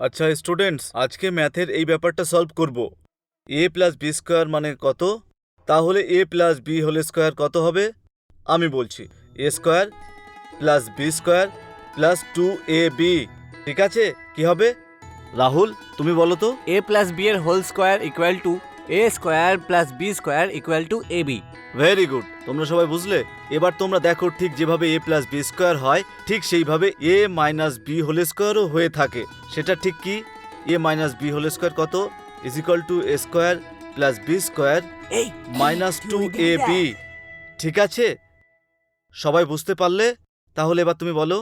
আচ্ছা স্টুডেন্টস, আজকে ম্যাথের এই ব্যাপারটা সলভ করব। এ প্লাস বি স্কোয়ার মানে কত? তাহলে a plus b whole square কত হবে? আমি বলছি, a square plus b square plus 2ab। ঠিক আছে, কি হবে? রাহুল, তুমি বলো তো। a প্লাস বি এর whole square equal to a square plus b square equal to a b. Very good, তোমরা সবাই বুঝলে। এবার তোমরা দেখো, ঠিক যেভাবে এ প্লাস বি স্কোয়ার হয়, ঠিক সেইভাবে এ মাইনাস বি হোল স্কোয়ারও হয়ে থাকে। সেটা ঠিক কি? A minus b whole square কত? Is equal to a square plus b square এই মাইনাস 2ab। ঠিক আছে, সবাই বুঝতে পারলে? তাহলে এবার তুমি বলো।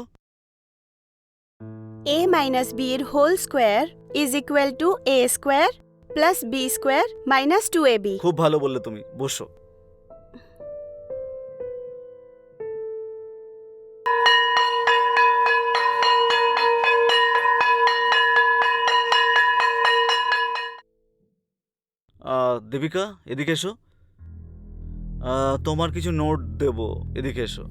a minus b এর whole square is equal to a square plus b square minus 2ab। খুব ভালো বললে তুমি, বসো। দেবিকা, এদিকে এসো। তোমার কিছু নোট দেব, এদিকে এসো।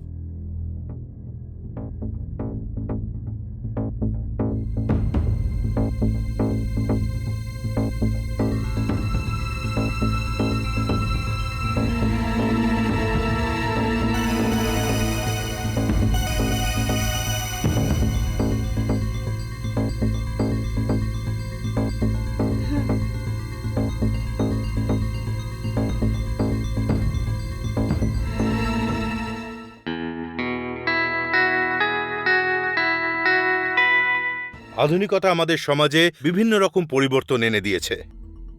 আধুনিকতা আমাদের সমাজে বিভিন্ন রকম পরিবর্তন এনে দিয়েছে।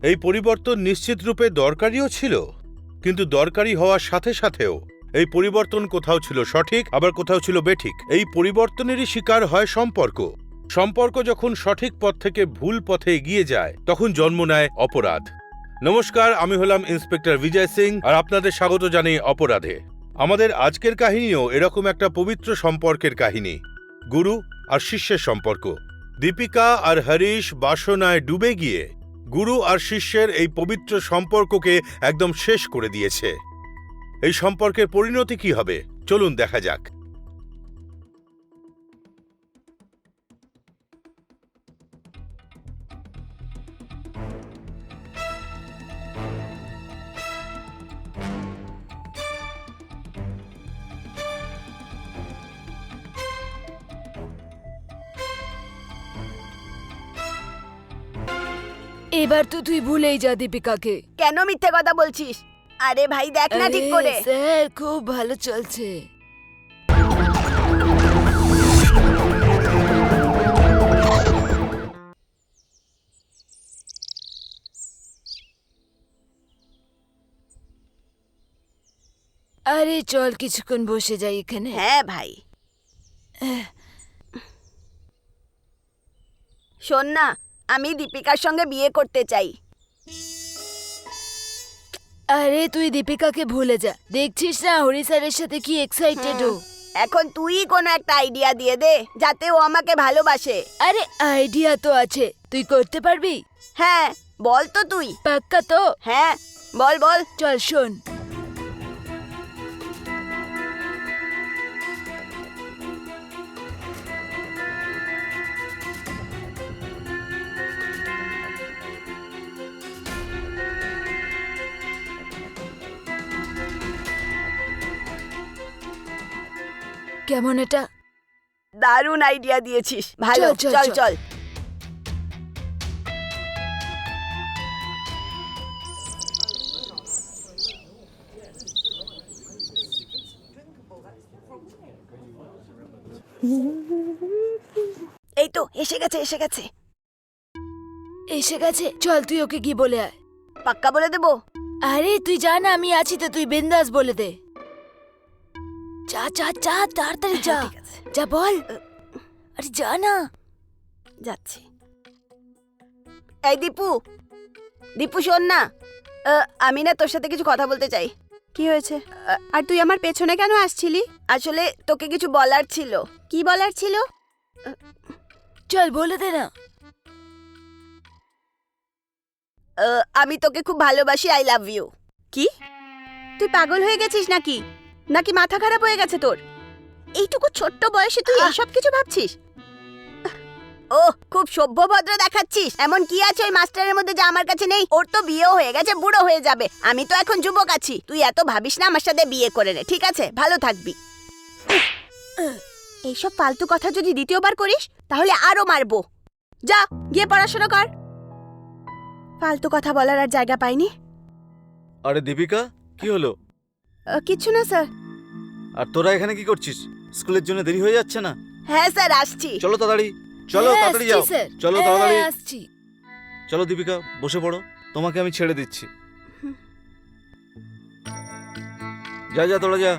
এই পরিবর্তন নিশ্চিত রূপে দরকারিও ছিল, কিন্তু দরকারি হওয়ার সাথে সাথেও এই পরিবর্তন কোথাও ছিল সঠিক, আবার কোথাও ছিল বেঠিক। এই পরিবর্তনেরই শিকার হয় সম্পর্ক। সম্পর্ক যখন সঠিক পথ থেকে ভুল পথে এগিয়ে যায়, তখন জন্ম নেয় অপরাধ। নমস্কার, আমি হলাম ইন্সপেক্টর বিজয় সিং, আর আপনাদের স্বাগত জানাই অপরাধে। আমাদের আজকের কাহিনীও এরকম একটা পবিত্র সম্পর্কের কাহিনী, গুরু আর শিষ্যের সম্পর্ক। দীপিকা আর হরিশ বাসনায় ডুবে গিয়ে গুরু আর শিষ্যের এই পবিত্র সম্পর্ককে একদম শেষ করে দিয়েছে। এই সম্পর্কের পরিণতি কি হবে, চলুন দেখা যাক। এবার তো তুই ভুলেই যা দীপিকাকে। কেন মিথ্যে কথা বলছিস? আরে ভাই, দেখ না ঠিক আরে, করে। স্যার খুব ভালো চলছে। আরে চল কিছুক্ষণ বসে যাই এখানে। হ্যাঁ ভাই, শোন না, আমি দীপিকার সঙ্গে বিয়ে করতে চাই। আরে তুই দীপিকাকে ভুলে যা, দেখছিস না হরি স্যারের সাথে কি এক্সাইটেড ও। এখন তুই কোনো একটা আইডিয়া দিয়ে দে, যাতে ও আমাকে ভালোবাসে। আরে আইডিয়া তো আছে, তুই করতে পারবি? হ্যাঁ, বল তো তুই। পাক্কা তো? হ্যাঁ, বল বল। চল শোন। কেমন এটা? দারুণ আইডিয়া দিয়েছিস, ভালো। চল, চল, চল চল। চল। এই তো এসে গেছে, এসে গেছে। এসে গেছে, চল তুই ওকে কি বলে আয়। পাক্কা বলে দেবো? আরে তুই যা না, আমি আছি তো, তুই বিন্দাস বলে দে। যা যা যা, তাড়াতাড়ি যা। ঠিক আছে, যা বল। আরে যা না। যাচ্ছি। এই দীপু, দীপু শোন না, আমি না তোর সাথে কিছু কথা বলতে চাই। কি হয়েছে? আর তুই আমার পেছনে কেন আসছিলি? আসলে তোকে কিছু বলার ছিল। কি বলার ছিল? চল বলে দে না। আমি তোকে খুব ভালোবাসি, আই লাভ ইউ। কি? তুই পাগল হয়ে গেছিস নাকি? নাকি মাথা খারাপ হয়ে গেছে তোর? এইটুকু ছোট্ট বয়সে তুই এসব কিছু ভাবছিস? ও খুব সভ্যভদ্র দেখাচ্ছিস। এমন কি আছে ওই মাস্টারের মধ্যে যা আমার কাছে নেই? ওর তো বিয়েও হয়ে গেছে, বুড়ো হয়ে যাবে। আমি তো এখন যুবক আছি। তুই এত ভাবিস না, আমার সাথে বিয়ে করে নে, ঠিক আছে? ভালো থাকবি। এইসব ফালতু কথা যদি দ্বিতীয়বার করিস তাহলে আরো মারবো। যা গিয়ে পড়াশোনা কর। ফালতু কথা বলার আর জায়গা পাইনি। আরে দীপিকা, কি হলো? কিচ্ছু না স্যার। আর তোরা এখানে কি করছিস? স্কুলের জন্য দেরি হয়ে যাচ্ছে না? হ্যাঁ স্যার, আসছি। চলো তাড়াতাড়ি, চলো হ্যাঁ, তাড়াতাড়ি আসছি, যাও। স্যার। চলো হ্যাঁ, তাড়াতাড়ি। আসছি। চলো দীপিকা, বসে পড়ো, তোমাকে আমি ছেড়ে দিচ্ছি। যা যা, তোরা যা।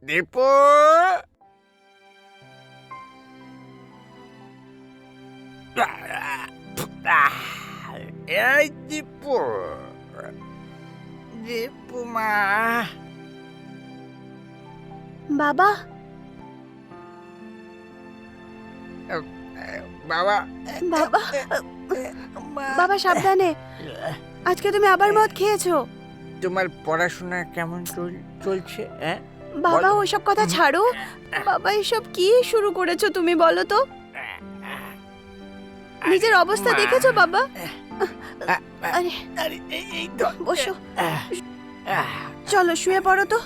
দীপু, এই দীপু, দীপু মা। বাবা, বাবা, বাবা, বাবা সাবধানে। আজকে তুমি আবার মদ খেয়েছো। তোমার পড়াশোনা কেমন চলছে? বাবা ওইসব কথা ছাড়ো। বাবা এসব কি শুরু করেছো তুমি, বলো তো? নিজের অবস্থা দেখেছো বাবা? আরে এই তো বসো, চলো শুয়ে পড়ো তো।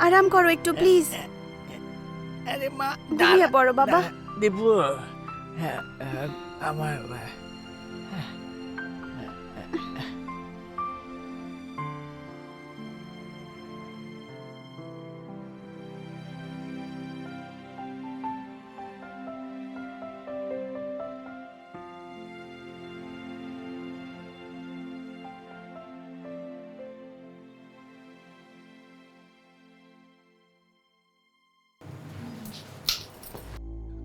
আরাম করো একটু প্লিজ। আরে মা, ঘুমিয়ে পড়ো বাবা। দীপু, আমার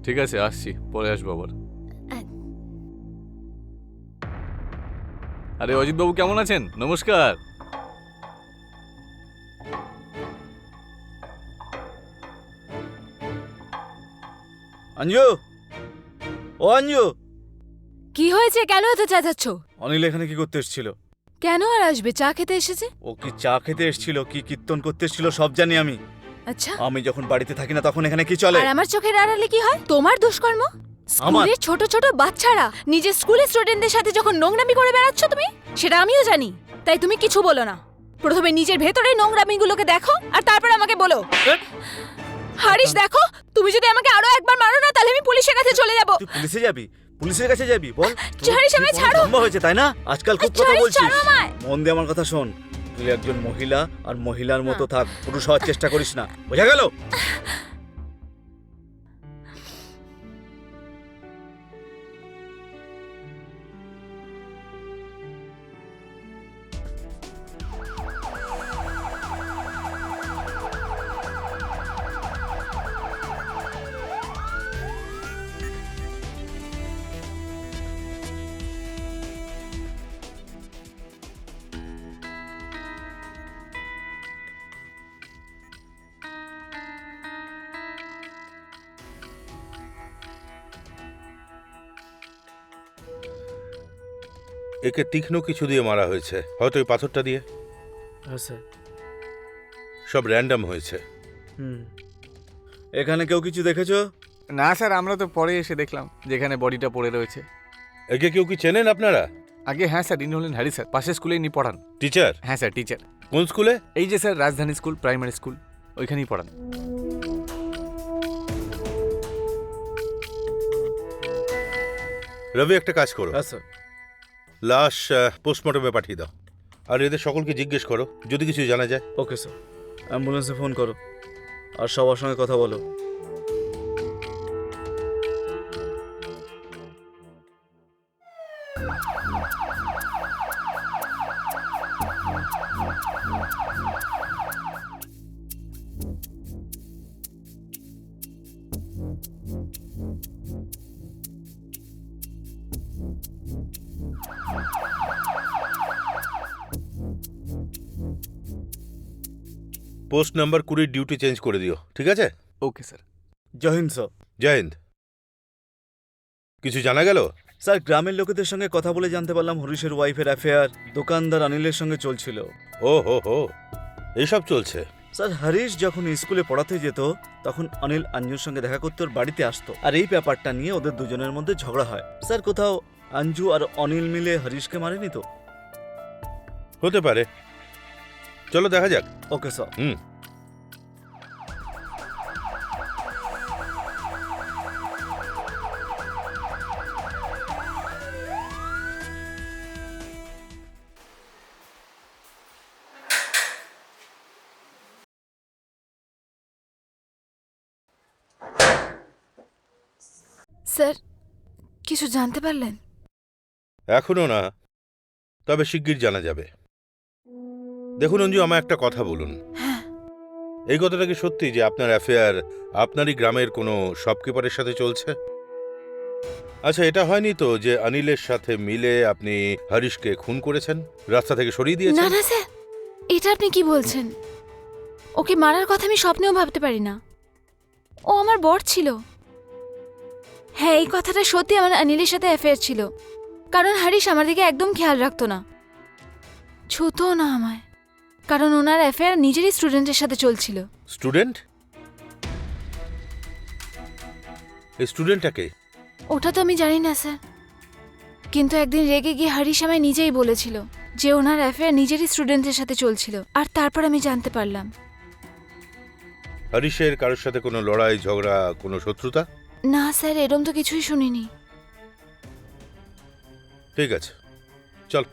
ঠিক আছে, আসছি, পরে আসবো আবার। আরে অজিত বাবু, কেমন আছেন? নমস্কার। অঞ্জু, ও অঞ্জু। কি হয়েছে? কেন এত চেঁচাচ্ছ? অনিল এখানে কি করতে এসেছিল? কেন আর আসবে? চা খেতে এসেছে। ও কি চা খেতে এসেছিল, কি কীর্তন করতে এসেছিল সব জানি আমি। আচ্ছা, আমি যখন বাড়িতে থাকি না তখন এখানে কি চলে? আর আমার চোখের আড়ালে কি হয়? তোমার দুষ্কর্ম। স্কুলের ছোট ছোট বাচ্চারা নিজের স্কুলের স্টুডেন্টদের সাথে যখন নোংরামি করে বেড়াচ্ছ তুমি, সেটা আমিও জানি। তাই তুমি কিছু বলো না। প্রথমে নিজের ভেতরে নোংরামিগুলোকে দেখো আর তারপর আমাকে বলো। হারিস, দেখো, তুমি যদি আমাকে আরো একবার মারো না তাহলে আমি পুলিশের কাছে চলে যাব। তুই পুলিশে যাবি? পুলিশের কাছে যাবি? বল। হারিস, আমায় ছাড়ো। লম্বা হয়েছে তাই না? আজকাল খুব কথা হারিস, বলছিস। ছাড়ো আমায়। মন দিয়ে আমার কথা শোন। তুই একজন মহিলা, আর মহিলার মতো থাক, পুরুষ হওয়ার চেষ্টা করিস না, বোঝা গেল? একে তীক্ষ্ণ কিছু দিয়ে মারা হয়েছে, হয়তো এই পাথরটা দিয়ে। হ্যাঁ স্যার। সব র্যান্ডম হয়েছে। এখানে কেউ কিছু দেখেছো? না স্যার, আমরা তো পরে এসে দেখলাম যেখানে বডিটা পড়ে রয়েছে। একে কেউ কি চেনেন আপনারা? আগে হ্যাঁ স্যার, ইনি হলেন হ্যারি স্যার, পাশের স্কুলে ইনি পড়ান। টিচার? হ্যাঁ স্যার, টিচার। কোন স্কুলে? এই যে স্যার, রাজধানী স্কুল, প্রাইমারি স্কুল, ওইখানেই পড়ান। রবি, একটা কাজ করো, হ্যাঁ স্যার। লাশ পোস্টমর্টমে পাঠিয়ে দাও। আর এদের সকলকে জিজ্ঞেস করো যদি কিছু জানা যায়। Okay sir. অ্যাম্বুলেন্সে ফোন করো আর সবার সঙ্গে কথা বলো। পোস্ট নাম্বার 20 ডিউটি চেঞ্জ করে দিও, ঠিক আছে? Okay sir. Jai Hind sir. Jai Hind. কিছু জানা গেল? স্যার, গ্রামের লোকেদের সঙ্গে কথা বলে জানতে পারলাম হরিশের ওয়াইফের অ্যাফেয়ার দোকানদার অনিলের সঙ্গে চলছিল। ও হো হো, এইসব চলছে? স্যার, হরিশ যখন স্কুলে পড়াতে যেত তখন অনিল অঞ্জুর সঙ্গে দেখা করতে ওর বাড়িতে আসতো, আর এই ব্যাপারটা নিয়ে ওদের দুজনের মধ্যে ঝগড়া হয়। স্যার, কোথাও অঞ্জু আর অনিল মিলে হরিশকে মারেনি তো? হতে পারে, চলো দেখা যাক। Okay sir. স্যার, কিছু জানতে পারলেন? এখনো না, তবে শিগগির জানা যাবে। দেখুন অঞ্জু, আমায় একটা কথা বলুন। এই কথাটা কি সত্যি যে আপনার অ্যাফেয়ার আপনারই গ্রামের কোনো শপকিপারের সাথে চলছে? আচ্ছা, এটা হয়নি তো যে অনিলের সাথে মিলে আপনি হরিশকে খুন করেছেন, রাস্তা থেকে সরিয়ে না দিয়েছেন? না স্যার, এটা আপনি কি বলছেন? ওকে মারার কথা আমি স্বপ্নেও ভাবতে পারি না। ও আমার বর ছিল। হ্যাঁ, এই কথাটা সত্যি, আমার অনিলের সাথে অ্যাফেয়ার ছিল, কারণ হরিশ আমার দিকে একদম খেয়াল রাখতো না, ছুঁতো না আমায়, কারণ ওনার অ্যাফেয়ার নিজেরই স্টুডেন্টের সাথে চলছিল। স্টুডেন্ট? এই স্টুডেন্টটাকে? ওটা তো আমি জানি না স্যার, কিন্তু একদিন রেগে গিয়ে হরিশ আমায় নিজেই বলেছিল যে ওনার অ্যাফেয়ার নিজেরই স্টুডেন্টের সাথে চলছিল, আর তারপর আমি জানতে পারলাম। হরিশের কারোর সাথে কোনো লড়াই ঝগড়া, কোনো শত্রুতা? না স্যার, এরম তো কিছুই শুনিনি। ঠিক আছে, চল।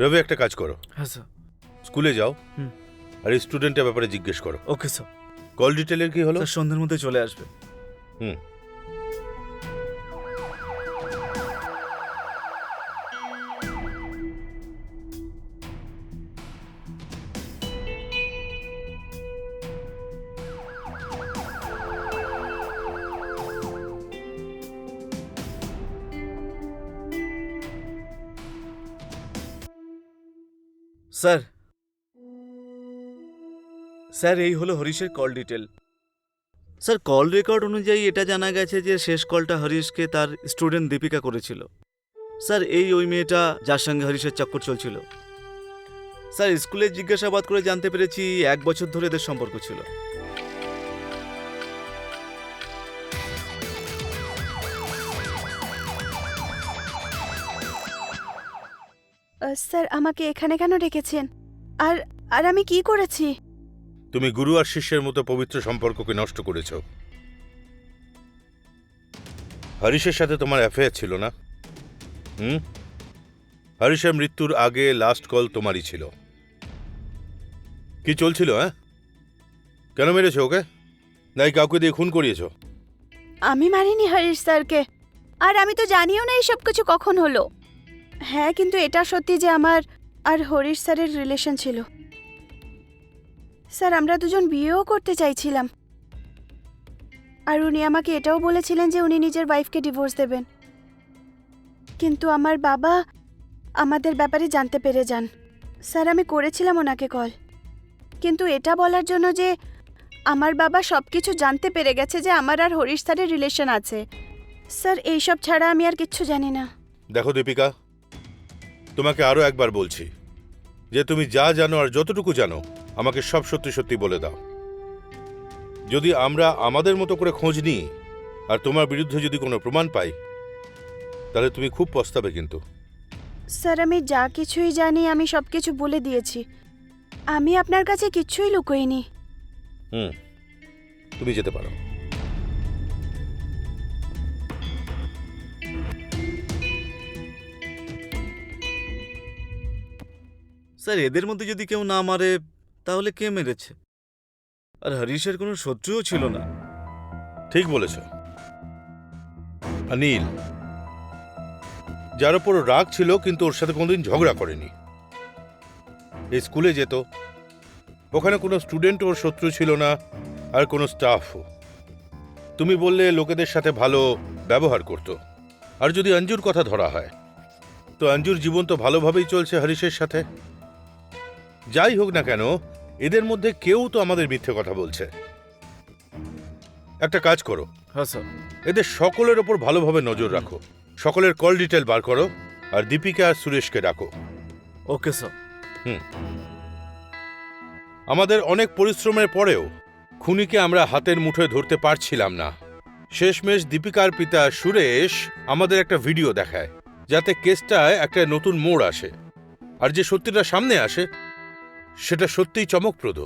রবি, একটা কাজ করো, হ্যাঁ স্যার। স্কুলে যাও হুম। আর এই স্টুডেন্টের ব্যাপারে জিজ্ঞেস করো। Okay sir. কল ডিটেলের কি হলো? স্যার, সন্ধ্যের মধ্যে চলে আসবে। হুম। স্যার, স্যার এই হলো হরিশের call detail. Sir, call record অনুযায়ী এটা জানা গেছে যে শেষ কলটা হরিশকে তার স্টুডেন্ট দীপিকা করেছিল। স্যার, ওই মেয়েটা যার সঙ্গে হরিশের চক্কর চলছিল। স্যার, স্কুলে জিজ্ঞাসাবাদ করে জানতে পেরেছি 1 বছর ধরে এদের সম্পর্ক ছিল। স্যার, আমাকে এখানে কেন ডেকেছেন? আর আর আমি কি করেছি? তুমি গুরু আর শিষ্যের মতো পবিত্র সম্পর্ককে নষ্ট করেছ। হরিশের সাথে তোমার অ্যাফেয়ার ছিল না? হরিশের মৃত্যুর আগে লাস্ট কল তোমারই ছিল। কি চলছিল? হ্যাঁ, কেন মেরেছো ওকে? নাই কাউকে দিয়ে খুন করিয়েছ? আমি মারিনি হরিশ স্যারকে, আর আমি তো জানিও না এইসব কিছু কখন হলো। হ্যাঁ, কিন্তু এটা সত্যি যে আমার আর হরিশ স্যারের রিলেশন ছিল। স্যার, আমরা দুজন বিয়েও করতে চাইছিলাম, আর উনি আমাকে এটাও বলেছিলেন যে উনি নিজের ওয়াইফকে ডিভোর্স দেবেন। কিন্তু আমার বাবা আমাদের ব্যাপারে জানতে পেরে যান। স্যার, আমি করেছিলাম ওনাকে কল, কিন্তু এটা বলার জন্য যে আমার বাবা সব কিছু জানতে পেরে গেছে যে আমার আর হরিশ স্যারের রিলেশন আছে। স্যার, এইসব ছাড়া আমি আর কিচ্ছু জানি না। দেখো দীপিকা, তোমাকে আরো একবার বলছি যে তুমি যা জানো আর যতটুকু জানো আমাকে সব সত্যি সত্যি বলে দাও। যদি আমরা আমাদের মতো করে খোঁজ নিই আর তোমার বিরুদ্ধে যদি কোনো প্রমাণ পাই, তাহলে তুমি খুব পস্তাবে কিন্তু। স্যার, আমি যা কিছুই জানি আমি সব কিছু বলে দিয়েছি। আমি আপনার কাছে কিচ্ছুই লুকোইনি। তুমি যেতে পারো। স্যার, এদের মধ্যে যদি কেউ না মারে তাহলে কে মেরেছে? আর হরিশের কোনো শত্রুও ছিল না। ঠিক বলেছ। অনিল, যার ওপর রাগ ছিল কিন্তু ওর সাথে কোনোদিন ঝগড়া করেনি। এই স্কুলে যেত, ওখানে কোনো স্টুডেন্ট ওর শত্রু ছিল না, আর কোনো স্টাফও। তুমি বললে লোকেদের সাথে ভালো ব্যবহার করত। আর যদি অঞ্জুর কথা ধরা হয়, তো অঞ্জুর জীবন তো ভালোভাবেই চলছে হরিশের সাথে। যাই হোক না কেন, এদের মধ্যে কেউ তো আমাদের মিথ্যে কথা বলছে। একটা কাজ করো, হ্যাঁ স্যার। এদের সকলের ওপর ভালোভাবে নজর রাখো, সকলের কল ডিটেল বার করো, আর দীপিকা আর সুরেশকে ডাকো। Okay sir. আমাদের অনেক পরিশ্রমের পরেও খুনিকে আমরা হাতের মুঠোয় ধরতে পারছিলাম না। শেষমেশ দীপিকার পিতা সুরেশ আমাদের একটা ভিডিও দেখায়, যাতে কেসটায় একটা নতুন মোড় আসে, আর যে সত্যিটা সামনে আসে সেটা সত্যিই চমকপ্রদ।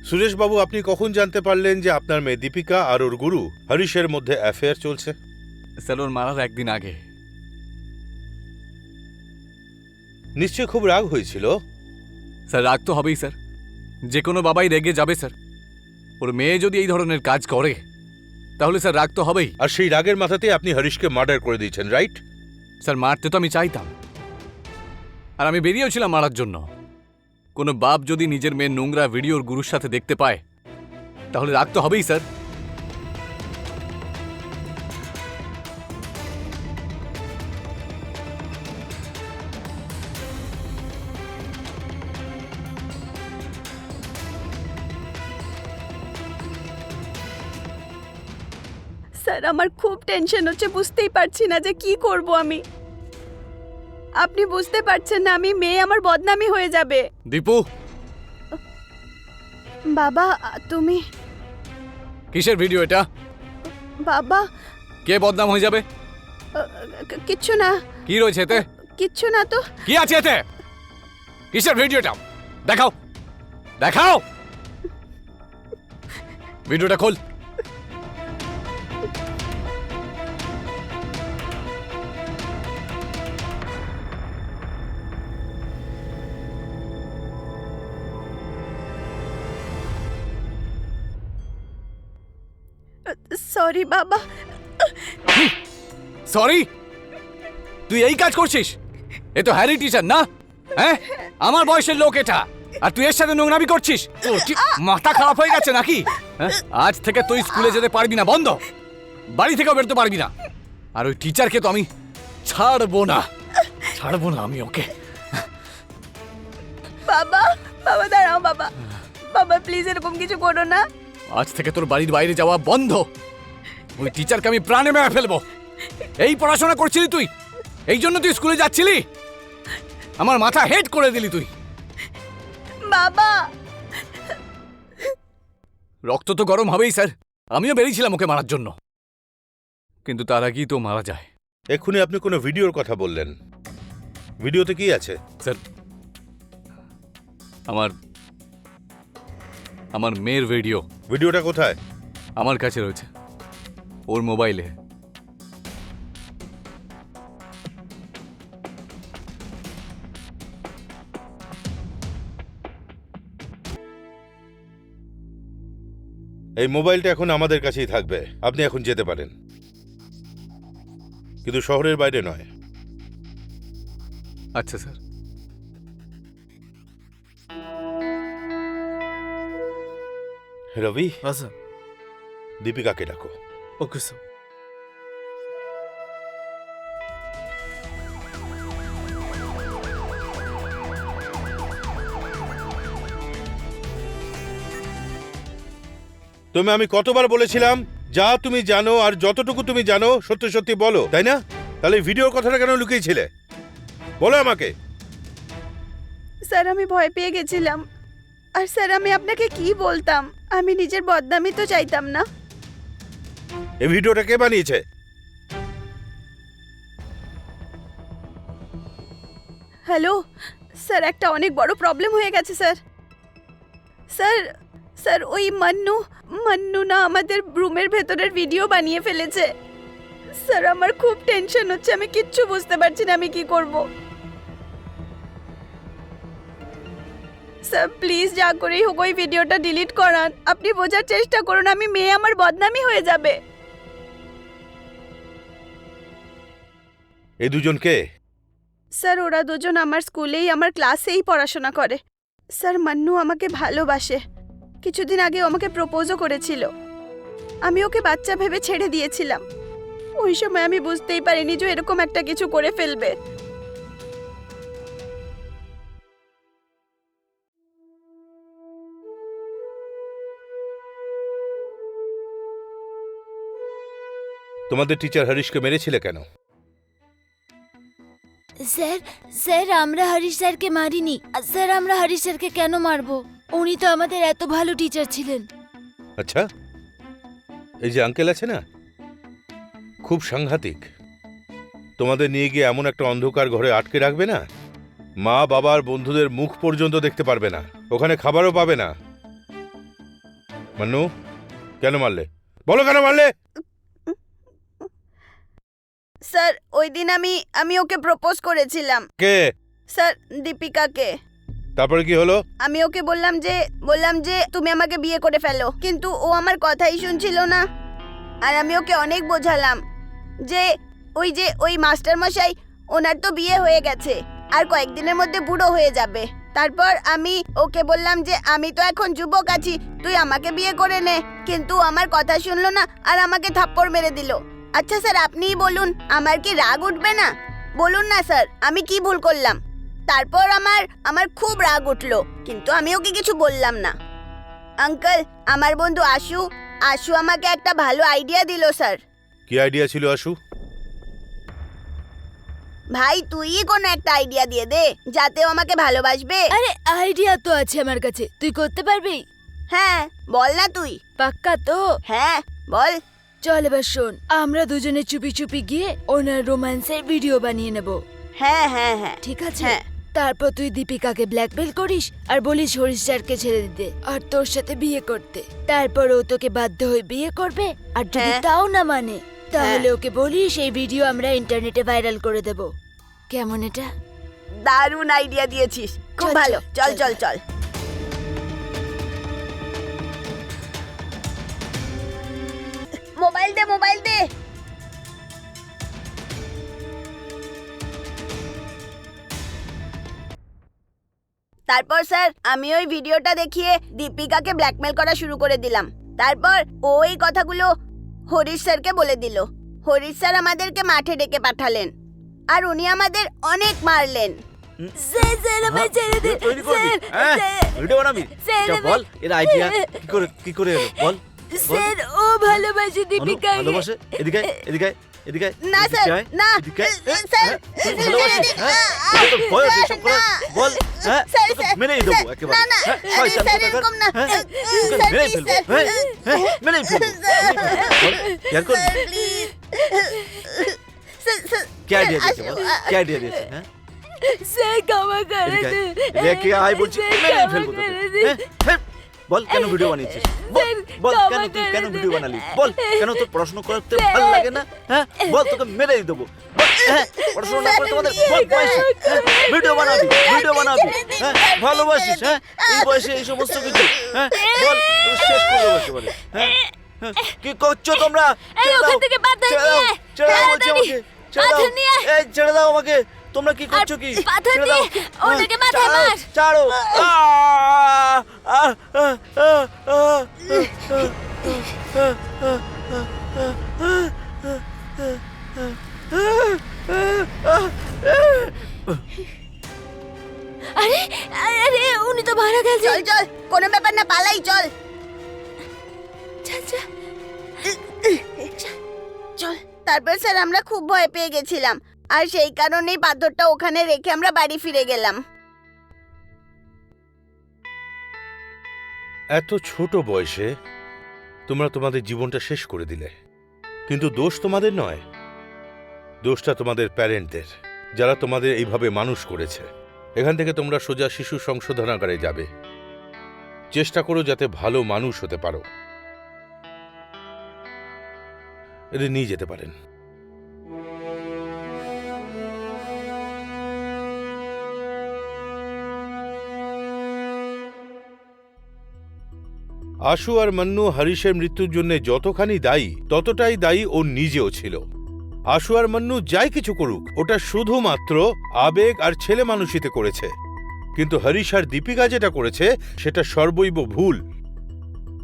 সুরেশবাবু, আপনি কখন জানতে পারলেন যে আপনার মেয়ে দীপিকা আর ওর গুরু হরিশের মধ্যে অ্যাফেয়ার চলছে? স্যার ওর মারার একদিন আগে। নিশ্চয় খুব রাগ হয়েছিল। স্যার রাগ তো হবেই স্যার, যে কোনো বাবাই রেগে যাবে স্যার। ওর মেয়ে যদি এই ধরনের কাজ করে তাহলে স্যার রাগ তো হবেই। আর সেই রাগের মাথাতেই আপনি হরিশকে মার্ডার করে দিয়েছেন, রাইট? স্যার মারতে তো আমি চাইতাম, আর আমি বেরিয়েছিলাম মারার জন্য। কোনো বাপ যদি নিজের মেয়ের নোংরা ভিডিওর গুরুর সাথে দেখতে পায় তাহলে রাগ তো হবেই স্যার। স্যার আমার খুব টেনশন হচ্ছে, বুঝতেই পারছি না যে কি করব আমি। আপনি বুঝতে পারছেন না, আমি মেয়ে, আমার বদনামি হয়ে যাবে। দীপু, বাবা তুমি। কিসের ভিডিও এটা? বাবা কে বদনাম হয়ে যাবে? কিচ্ছু না। কি রয়েছে এতে? কিচ্ছু না তো। কি আছে এতে? কিসের ভিডিওটা? দেখাও, দেখাও ভিডিওটা খোল। সরি বাবা। সরি? তুই এই কাজ করছিস? এ তো হ্যারি টিচার না? হ্যাঁ, আমার বয়সের লোক এটা, আর তুই এর সাথে নোংরামি করছিস? তোর কি মাথা খারাপ হয়ে গেছে নাকি? হ্যাঁ? আজ থেকে তুই স্কুলে যেতে পারবি না, বন্ধ। বাড়ি থেকেও বেরোতে পারবি না। আর ওই টিচারকে তো আমি ছাড়বো না, ছাড়বো না আমি ওকে। বাবা বাবা দাঁড়াও বাবা। বাবা প্লিজ এরকম কিছু করো না। আজ থেকে তোর বাড়ির বাইরে যাওয়া বন্ধ। ওই টিচারকে আমি প্রাণে মেরে ফেলবো। এই পড়াশোনা করছিলি তুই? এই জন্য তুই স্কুলে যাচ্ছিলি? আমার মাথা হেড করে দিলি তুই। বাবা রক্ত তো গরম হবেই স্যার, আমিও বেরিয়েছিলাম ওকে মারার জন্য, কিন্তু তার আগেই তো মারা যায়। এক্ষুনি আপনি কোনো ভিডিওর কথা বললেন, ভিডিওতে কি আছে? স্যার আমার মেয়ের ভিডিও। ভিডিওটা কোথায়? আমার কাছে রয়েছে, ওর মোবাইলে। এই মোবাইলটা এখন আমাদের কাছেই থাকবে, আপনি এখন যেতে পারেন, কিন্তু শহরের বাইরে নয়। আচ্ছা স্যার। রবি, হ্যাঁ স্যার। দীপিকাকে ডাকো। Okay sir. তুমি, আমি কতবার বলেছিলাম যা তুমি জানো আর যতটুকু তুমি জানো সত্যি সত্যি বলো, তাই না? তাহলে এই ভিডিওর কথাটা কেন লুকিয়েছিলে? বলো আমাকে। স্যার আমি ভয় পেয়ে গেছিলাম। আর স্যার আমি আপনাকে কি বলতাম, আমি নিজের বদনামি তো চাইতাম না। এই ভিডিওটা কে বানিয়েছে? হ্যালো স্যার, একটা অনেক বড় প্রবলেম হয়ে গেছে স্যার। স্যার স্যার ওই মান্নু না আমাদের রুমের ভেতরের ভিডিও বানিয়ে ফেলেছে। স্যার আমার খুব টেনশন হচ্ছে, আমি কিচ্ছু বুঝতে পারছি না আমি কি করব। স্যার প্লিজ যা করেই হোক ওই ভিডিওটা ডিলিট করান। আপনি বোঝার চেষ্টা করুন, আমি মেয়ে, আমার বদনামি হয়ে যাবে। এই দুজন কে? স্যার ওরা দুজন আমার স্কুলেই, আমার ক্লাসেই পড়াশোনা করে। স্যার মান্নু আমাকে ভালোবাসে, কিছুদিন আগে আমাকে প্রপোজও করেছিল। আমি ওকে বাচ্চা ভেবে ছেড়ে দিয়েছিলাম। ওই সময় আমি বুঝতেই পারিনি যে ও এরকম একটা কিছু করে ফেলবে। তোমাদের টিচার হরিশকে মেরেছিলে কেন? স্যার স্যার আমরা হরিশ স্যারকে মারিনি। স্যার আমরা হরিশ স্যারকে কেন মারবো? উনি তো আমাদের এত ভালো টিচার ছিলেন। আচ্ছা, এই যে আঙ্কেল আছে না, খুব সাংঘাতিক। তোমাদের নিয়ে গিয়ে এমন একটা অন্ধকার ঘরে আটকে রাখবে না, মা বাবার বন্ধুদের মুখ পর্যন্ত দেখতে পারবে না, ওখানে খাবারও পাবে না। মান্নু, কেন মারলে? বলো কেন মারলে? স্যার ওই দিন আমি ওকে প্রপোজ করেছিলাম। কে? স্যার দীপিকাকে। তারপরে কি হলো? আমি ওকে বললাম যে তুমি আমাকে বিয়ে করে ফেলো, কিন্তু ও আমার কথাই শুনছিল না। আর আমি ওকে অনেক বোঝালাম যে ওই মাস্টার মশাই, ওনার তো বিয়ে হয়ে গেছে আর কয়েকদিনের মধ্যে বুড়ো হয়ে যাবে। তারপর আমি ওকে বললাম যে আমি তো এখন যুবক আছি, তুই আমাকে বিয়ে করে নে, কিন্তু ও আমার কথা শুনলো না আর আমাকে থাপ্পড় মেরে দিল। আচ্ছা স্যার আপনিই বলুন, আমার কি রাগ উঠবে না? বলুন না স্যার, আমি কি ভুল করলাম? তারপর আমার খুব রাগ উঠলো, কিন্তু আমি ওকে কিছু বললাম না। আঙ্কেল, আমার বন্ধু আশু আমাকে একটা ভালো আইডিয়া দিল স্যার। কি আইডিয়া ছিল আশু? ভাই তুই কোনো একটা আইডিয়া দিয়ে দে, যাতে ও আমাকে ভালোবাসবে। আরে আইডিয়া তো আছে আমার কাছে, তুই করতে পারবি? হ্যাঁ বল না তুই। পাক্কা তো? হ্যাঁ বল। চল এবার শোন, আমরা দুজনে চুপি চুপি গিয়ে ওনার রোম্যান্সের ভিডিও বানিয়ে নেব। হ্যাঁ হ্যাঁ হ্যাঁ ঠিক আছে? হ্যাঁ। তারপর তুই দীপিকাকে ব্ল্যাকমেল করিস আর বলিস হরিশ স্যারকে ছেড়ে দিতে আর তোর সাথে বিয়ে করতে। তারপর ও তোকে বাধ্য হয়ে বিয়ে করবে, আর যদি হ্যাঁ। তাও না মানে তাহলে ওকে বলিস এই ভিডিও আমরা ইন্টারনেটে ভাইরাল করে দেব। কেমন এটা? দারুণ আইডিয়া দিয়েছিস, খুব চল, ভালো। চল, চল চল, চল চল। মোবাইল দে মোবাইল দে। তারপর স্যার আমি ওই ভিডিওটা দেখিয়ে দীপিকাকে ব্ল্যাকমেল করা শুরু করে দিলাম। তারপর ওই কথাগুলো হরিশ স্যারকে বলে দিল। হরিশ স্যার আমাদেরকে মাঠে ডেকে পাঠালেন আর উনি আমাদের অনেক মারলেন। স্যার স্যার আমায় ছেড়ে দিন। তৈরি করবি? হ্যাঁ, ভিডিও বানাবি? স্যার, আচ্ছা, বল এর আইডিয়া কি করে এলো? বল। স্যার ও ভালোবাসে দীপিকাকে। ভালোবাসে? এদিকে আয়, এদিকে আয়, এদিকে আয়, না এদিকে স্যার, আয়, না এদিকে আয়। স্যার, তুই ভালোবাসিস? হ্যাঁ, এটা তোর বয়স এসব করার। বল। হ্যাঁ, স্যার, তোকে স্যার, মেরেই দেবো স্যার, একেবারে। না, না, হ্যাঁ, আরে শয়তান স্যার, কোথাকার। এরকম না। হ্যাঁ, তোকে স্যার, মেরেই প্লিজ, ফেলবো। স্যার। হ্যাঁ, মেরেই ফেলবো। বল, কেয়ার করবি? কে আইডিয়া দিয়েছে? বল, কে আইডিয়া দিয়েছে? হ্যাঁ, স্যার ক্ষমা করে এদিকে আয়, দিন। রেখে আয় বলছি, স্যার, মেরেই ক্ষমা ফেলবো তোকে। করে দিন। হ্যাঁ, হ্যাঁ, বল কেন ভিডিও বানিয়েছিস? বল, বল কেন তুই কেন ভিডিও বানালি? বল কেন তোর পড়াশোনা করতে ভালো লাগে না? হ্যাঁ, বল তোকে মেরেই দেবো। বল, হ্যাঁ, পড়াশোনা না করে তোমাদের বল বয়সে ভিডিও বানাবি, হ্যাঁ, ভালোবাসিস? হ্যাঁ, এই বয়সে এই সমস্ত কিছু? হ্যাঁ, বল তোকে শেষ করে দেবো একেবারে। হ্যাঁ, হ্যাঁ, কি করছো তোমরা? এই ছেড়ে ওখান দাও, থেকে পাথর ছেড়ে দাও, নিয়ে আয়, ছেড়ে দাও বলছি তাড়াতাড়ি। আমাকে, ছেড়ে দাও। পাথর নিয়ে আয়। এই ছেড়ে দাও আমাকে, তোমরা কি করছো কি? পাথর ছেড়ে নিয়ে দাও। ওনাকে মাথায় ছাড়ো, মার। ছাড়ো। আরে আরে উনি তো মারা গেছে। চল চল, কোনো ব্যাপার না, পালাই চল। চল চল চল। তারপর স্যার আমরা খুব ভয় পেয়ে গেছিলাম, আর সেই কারণেই পাথরটা ওখানে রেখে আমরা বাড়ি ফিরে গেলাম। এত ছোট বয়সে তোমরা তোমাদের জীবনটা শেষ করে দিলে, কিন্তু দোষ তোমাদের নয়, দোষটা তোমাদের প্যারেন্টদের, যারা তোমাদের এইভাবে মানুষ করেছে। এখান থেকে তোমরা সোজা শিশু সংশোধনাগারে যাবে। চেষ্টা করো যাতে ভালো মানুষ হতে পারো। এদের নিয়ে যেতে পারেন। আশু আর মান্নু হরিশের মৃত্যুর জন্য যতখানি দায়ী, ততটাই দায়ী ও নিজেও ছিল। আশু আর মান্নু যাই কিছু করুক, ওটা শুধুমাত্র আবেগ আর ছেলে মানুষিতে করেছে, কিন্তু হরিশ আর দীপিকা যেটা করেছে সেটা সর্বৈব ভুল।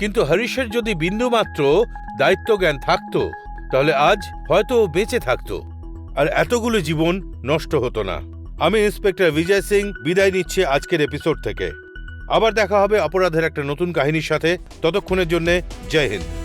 কিন্তু হরিশের যদি বিন্দুমাত্র দায়িত্বজ্ঞান থাকতো তাহলে আজ হয়তো ও বেঁচে থাকতো আর এতগুলো জীবন নষ্ট হতো না। আমি ইন্সপেক্টর বিজয় সিং বিদায় নিচ্ছি আজকের এপিসোড থেকে। আবার দেখা হবে অপরাধের একটা নতুন কাহিনীর সাথে। ততক্ষণের জন্য জয় হিন্দ।